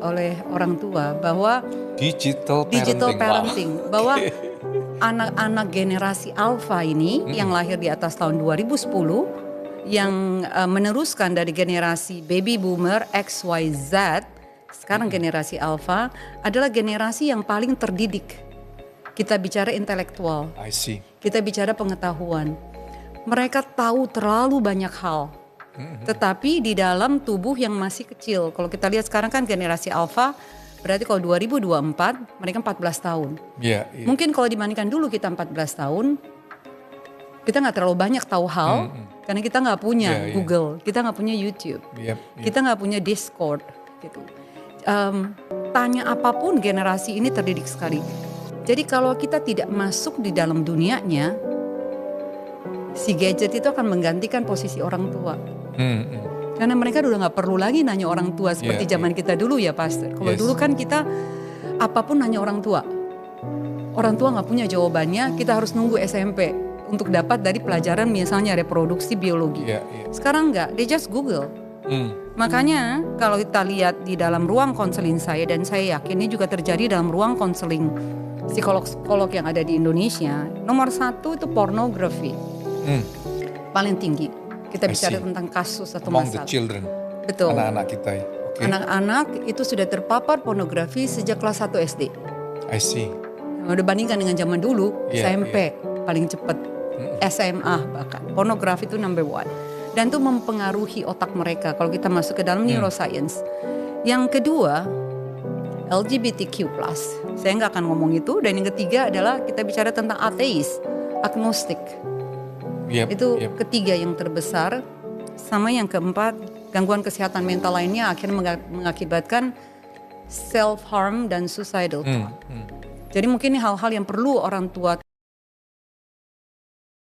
oleh orang tua bahwa Digital digital parenting. parenting, bahwa anak-anak generasi alpha ini yang lahir di atas tahun 2010 yang meneruskan dari generasi baby boomer X, Y, Z, sekarang generasi alpha adalah generasi yang paling terdidik. Kita bicara intelektual, I see. kita bicara pengetahuan. Mereka tahu terlalu banyak hal. Tetapi di dalam tubuh yang masih kecil. Kalau kita lihat sekarang kan generasi alpha, berarti kalau 2024 mereka 14 tahun. Iya. Mungkin kalau dibandingkan dulu kita 14 tahun, kita nggak terlalu banyak tahu hal karena kita nggak punya Google, kita nggak punya YouTube, kita nggak punya Discord, gitu. Tanya apapun generasi ini terdidik sekali. Jadi kalau kita tidak masuk di dalam dunianya, si gadget itu akan menggantikan posisi orang tua. Karena mereka udah nggak perlu lagi nanya orang tua seperti zaman kita dulu ya, Pastor. Kalau dulu kan kita apapun nanya orang tua. Orang tua nggak punya jawabannya, kita harus nunggu SMP untuk dapat dari pelajaran misalnya reproduksi biologi. Sekarang nggak, they just Google. Makanya kalau kita lihat di dalam ruang konseling saya, dan saya yakin ini juga terjadi dalam ruang konseling psikolog-psikolog yang ada di Indonesia, nomor 1 itu pornografi. Paling tinggi. Kita bicara tentang kasus atau Among masalah. the children. Betul. Anak-anak kita ya. Okay. Anak-anak itu sudah terpapar pornografi sejak kelas 1 SD. I see. Udah bandingkan dengan zaman dulu, SMP paling cepat, SMA bahkan. Pornografi itu number 1. Dan itu mempengaruhi otak mereka kalau kita masuk ke dalam neuroscience. Yang kedua, LGBTQ+. Saya nggak akan ngomong itu. Dan yang ketiga adalah kita bicara tentang ateis, agnostik. Itu ketiga yang terbesar. Sama yang keempat, gangguan kesehatan mental lainnya akhirnya mengakibatkan self-harm dan suicidal thought. Jadi mungkin ini hal-hal yang perlu orang tua